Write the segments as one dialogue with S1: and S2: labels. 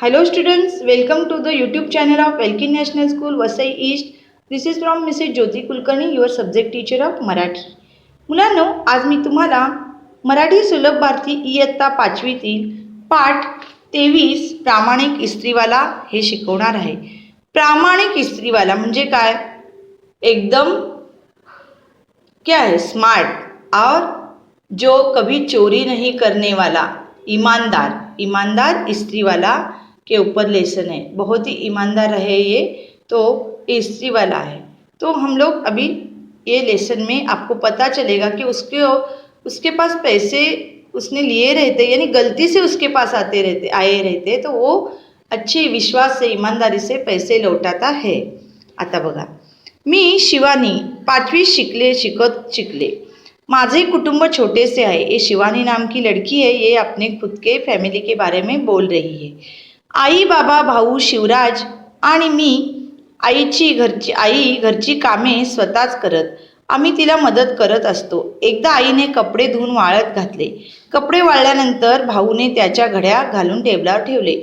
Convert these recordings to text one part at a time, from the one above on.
S1: Hello students, welcome to the YouTube channel of Elkin National School, Vasai East. This is from Mrs. Jyoti Kulkarni, your subject teacher of Marathi. मुलांनो, आज मी तुम्हाला मराठी सुलभ भारती इयत्ता 5वीतील पाठ 23 प्रामाणिक इस्त्रीवाला हे शिकवणार आहे. प्रामाणिक इस्त्रीवाला म्हणजे काय? एकदम क्या है? स्मार्ट और जो कभी चोरी नहीं करने वाला, ईमानदार. ईमानदार इस्त्री वाला के ऊपर लेसन है. बहुत ही ईमानदार है ये, तो इस्त्री वाला है. तो हम लोग अभी ये लेसन में आपको पता चलेगा कि उसके पास पैसे उसने लिए रहते, यानी गलती से उसके पास आए रहते तो वो अच्छे विश्वास से ईमानदारी से पैसे लौटाता है. आता बघा, मी शिवानी 5वीं शिकले. माझे कुटुंब छोटे से है. ये शिवानी नाम की लड़की है. ये अपने खुद के फैमिली के बारे में बोल रही है. आई, बाबा, भाऊ, शिवराज आणि मी आई घरची कामे स्वतःच करत. आम्ही तिला मदत करत असतो. एकदा आईने कपडे धुवून वाळत घातले. कपडे वाळल्यानंतर भाऊने त्याच्या घड्या घालून टेबलावर ठेवले.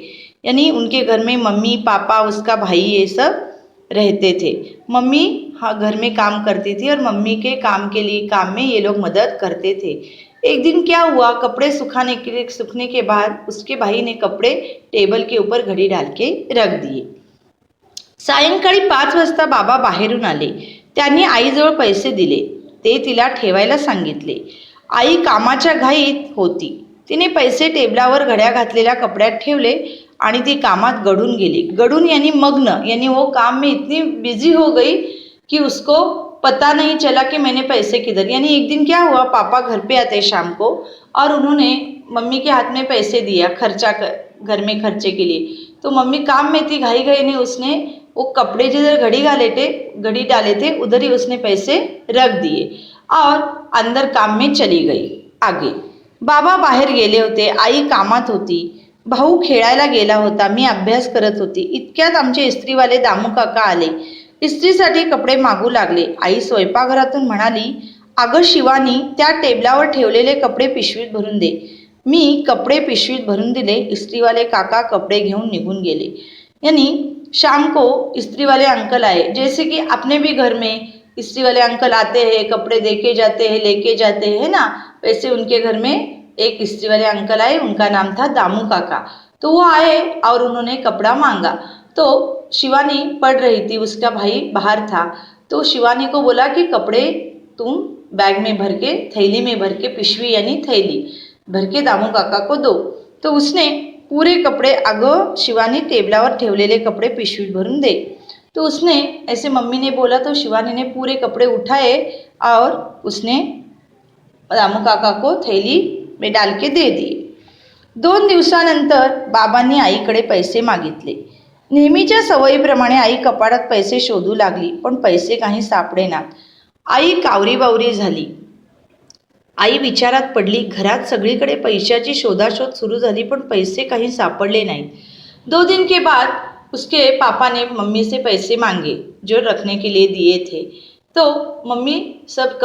S1: यानी उनके घर में मम्मी, पापा, उसका भाई ये सब रहते थे. मम्मी घर में काम करती थी और मम्मी के काम में ये लोग मदद करते थे. एक दिन क्या हुआ, कपड़े सूखने के बाद उसके भाई ने कपड़े टेबल के ऊपर घड़ी डाल के रख दिए. सायंकाळी 5 वाजता बाबा बाहेरून आले. त्यांनी आईजवळ पैसे दिले. ते तिला ठेवायला सांगितले. आई कामाच्या घाईत होती. तिने पैसे टेबलावर घड्या घातलेल्या कपड्यात ठेवले आणि ती कामात गढून गेली. गढून यानी मग्न, यानी वो काम में इतनी बिजी हो गई कि उसको पता नहीं चला कि मैंने पैसे किधर. यानी एक दिन क्या हुआ, पापा घर पे आते शाम को और उन्होंने मम्मी के हाथ में पैसे दिया घर में खर्चे के लिए. तो मम्मी काम में थी, घाई घाई ने उसने वो कपड़े जिधर घड़ी डाले थे उधर ही उसने पैसे रख दिए और अंदर काम में चली गई. आगे बाबा बाहेर गेले होते. आई कामात होती. भाऊ खेळायला गेला होता. मी अभ्यास करत होती. इतक्यात आमचे इस्त्रीवाले दामू काका आले. इस्त्रीसाठी कपडे मागू लागले. आई स्वयंपाकघरातून म्हणाली, अगं शिवानी, त्या टेबलावर ठेवलेले कपडे पिशवीत भरून दे. मी कपडे पिशवीत भरून दिले. इस्त्रीवाले काका कपडे घेऊन निघून गेले. यानी शाम को इस्त्री वाले अंकल आए. जैसे कि अपने भी घर में इस्त्री वाले अंकल आते हैं, कपड़े देके जाते हैं, लेके जाते हैं ना, वैसे उनके घर में एक इस्त्री वाले अंकल आए. उनका नाम था दामू काका. तो वो आए और उन्होंने कपड़ा मांगा. तो शिवानी पढ़ रही थी, उसका भाई बाहर था. तो शिवानी को बोला कि कपड़े तुम बैग में भर के, थैली में भर के, पिशवी यानी थैली भर के दामू काका को दो. तो उसने पूरे कपड़े, अगं शिवानी टेबलावर ठेवलेले कपड़े पिशवीत भरून दे. तो उसने ऐसे मम्मी ने बोला तो शिवानी ने पूरे कपड़े उठाए और उसने दामू काका को थैली में डाल के दे दिए. 2 दिवसानंतर बाबांनी आईकडे पैसे मागितले. नेहमीच्या सवयीप्रमाणे आई कपाटात पैसे शोधू लागली, पण पैसे काही सापडेनात. आई कावरीबावरी झाली. आई विचारात पडली. घरात सगळीकडे पैशाची शोधाशोध सुरू झाली, पण पैसे काही सापडले नाहीत. 2 दिन के बाद उसके पापा ने मम्मी से पैसे मांगे जो रखने के लिए दिए थे. तो मम्मी सब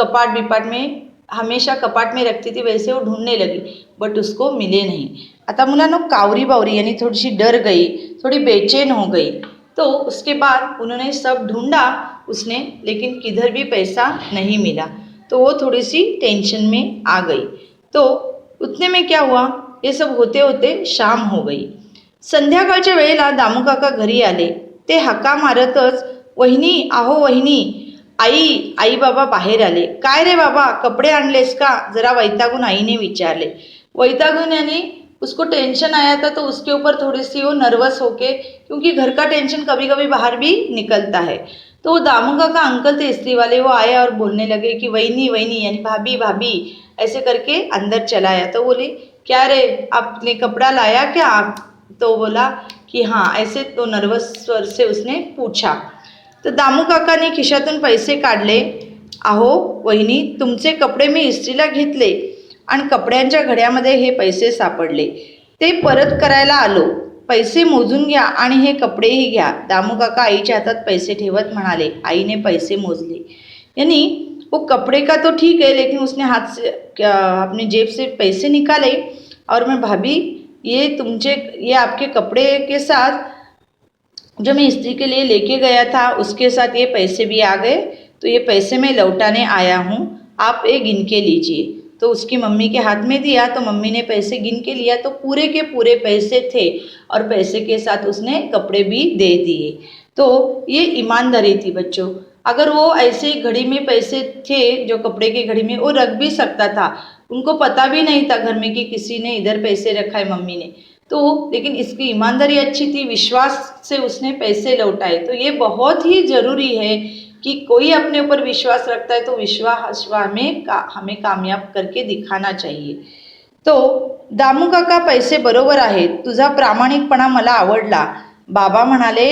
S1: हमेशा कपाट में रखती थी, वैसे वो ढूंढने लगी, बट उसको मिले नहीं. आता मुलांनो, कावरी बावरी यानी थोड़ी सी डर गई, थोड़ी बेचैन हो गई. तो उसके बाद उन्होंने सब ढूंढा उसने, लेकिन किधर भी पैसा नहीं मिला. तो वो थोड़ी सी टेंशन में आ गई. तो उतने में क्या हुआ, ये सब होते होते शाम हो गई. संध्याकाळच्या वेळेला दामू काका घरी आले. ते हाका मारतच, वहिनी, आहो वहिनी. आई बाबा बाहेर आले. काय रे बाबा, कपड़े आणलेस का, जरा वैतागून आईने विचारले. वैतागून यानी उसको टेंशन आया था, तो उसके ऊपर थोड़ी सी वो नर्वस होके, क्योंकि घर का टेंशन कभी कभी बाहर भी निकलता है. तो दामू काका अंकल थे इस्त्री वाले, वो आए और बोलने लगे कि वहीनी वहीनी यानी भाभी भाभी, ऐसे करके अंदर चलाया. तो बोले, क्या रे, आपने कपड़ा लाया क्या आप? तो बोला कि हाँ. ऐसे तो नर्वस स्वर से उसने पूछा. तो दामू काकाने खिशातून पैसे काढले. अहो वहिनी, तुमचे कपडे मी इस्त्रीला घेतले आणि कपड्यांच्या घड्यामध्ये हे पैसे सापडले. ते परत करायला आलो. पैसे मोजून घ्या आणि हे कपडेही घ्या. दामू काका आईच्या हातात पैसे ठेवत म्हणाले. आईने पैसे मोजले. यानी वो कपड़े का तो ठीक है, लेकिन उसने हाथ से अपनी जेब से पैसे निकाले और मैं भाभी ये आपके कपड़े के साथ जो मैं इस्त्री के लिए लेके गया था उसके साथ ये पैसे भी आ गए, तो ये पैसे मैं लौटाने आया हूँ, आप ये गिन के लीजिए। तो उसकी मम्मी के हाथ में दिया तो मम्मी ने पैसे गिन के लिया तो पूरे के पूरे पैसे थे और पैसे के साथ उसने कपड़े भी दे दिए। तो ये ईमानदारी थी बच्चों। अगर वो ऐसे घड़ी में पैसे थे जो कपड़े की घड़ी में, वो रख भी सकता था, उनको पता भी नहीं था घर में कि किसी ने इधर पैसे रखा है मम्मी ने, तो लेकिन इसकी ईमानदारी अच्छी थी, विश्वास से उसने पैसे लौटाए। तो ये बहुत ही ज़रूरी है कि कोई अपने ऊपर विश्वास रखता है तो विश्वास हमें कामयाब करके दिखाना चाहिए। तो दामू काका पैसे बरोबर आहेत, तुझा प्रामाणिकपणा मला आवडला, बाबा म्हणाले।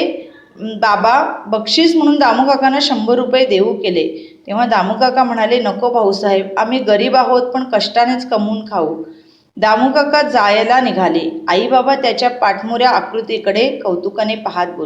S1: बाबा बक्षीस म्हणून दामू काकांना 100 रुपये देऊ केले। तेव्हा दामू काका म्हणाले, नको भाऊसाहेब, आम्ही गरीब आहोत पण कष्टानेच कमवून खाऊ। दामू काका जायला निघाले। आई बाबा त्याच्या पाठमोऱ्या आकृतीकडे कौतुकाने पाहत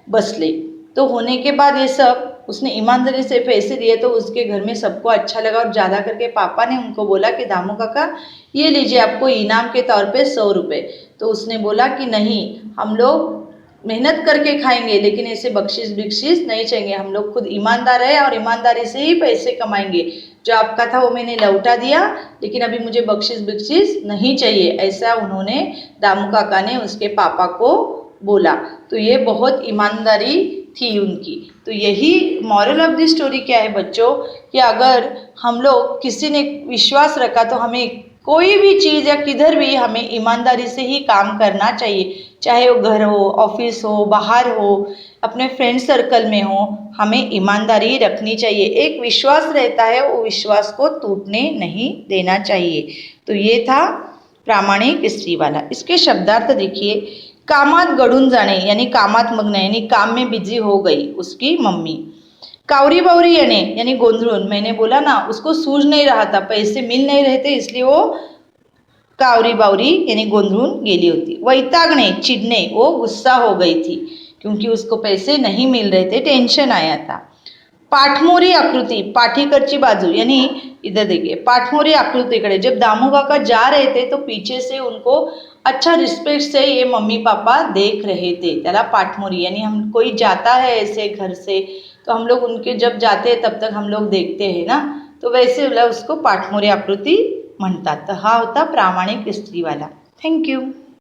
S1: बसले। तो होने के बाद ये सब उसने ईमानदारी से पैसे दिए तो उसके घर में सबको अच्छा लगा और ज़्यादा करके पापा ने उनको बोला कि दामू काका ये लीजिए आपको इनाम के तौर पे 100 रुपये। तो उसने बोला कि नहीं, हम लोग मेहनत करके खाएंगे लेकिन ऐसे बख्शीश नहीं चाहिए, हम लोग खुद ईमानदार है और ईमानदारी से ही पैसे कमाएंगे। जो आपका था वो मैंने लौटा दिया, लेकिन अभी मुझे बख्शीश नहीं चाहिए, ऐसा उन्होंने दामू काका ने उसके पापा को बोला। तो ये बहुत ईमानदारी थी उनकी। तो यही मॉरल ऑफ द स्टोरी क्या है बच्चों, कि अगर हम लोग किसी ने विश्वास रखा तो हमें कोई भी चीज़ या किधर भी हमें ईमानदारी से ही काम करना चाहिए, चाहे वो घर हो, ऑफिस हो, बाहर हो, अपने फ्रेंड सर्कल में हो, हमें ईमानदारी रखनी चाहिए। एक विश्वास रहता है, वो विश्वास को टूटने नहीं देना चाहिए। तो ये था प्रामाणिक स्त्री वाला। इसके शब्दार्थ देखिए, कामात गड़ून जाने यानी कामात मग्न यानी काम में बिजी हो गई उसकी मम्मी। कावरी बावरी येणे यानी गोंधळून, मैंने बोला ना उसको सूझ नहीं रहा था, पैसे मिल नहीं रहे थे, इसलिए वो कावरी बावरी यानी गोंधळून गेली होती। वैतागणे चिढ़ने, वो गुस्सा हो गई थी क्योंकि उसको पैसे नहीं मिल रहे थे, टेंशन आया था। पाठमोरी आकृति, पाठीकरची बाजू यानी इधर देखिए पाठमोरी आकृतिकडे, जब दामू काका जा रहे थे तो पीछे से उनको अच्छा रिस्पेक्ट से ये मम्मी पापा देख रहे थे, त्याला पाठमोरी यानी हम कोई जाता है ऐसे घर से तो हम लोग उनके जब जाते हैं तब तक हम लोग देखते हैं ना, तो वैसे उसको पाठमोरी आकृती म्हणतात। तर हा होता प्रामाणिक स्त्रीवाला। थँक्यू।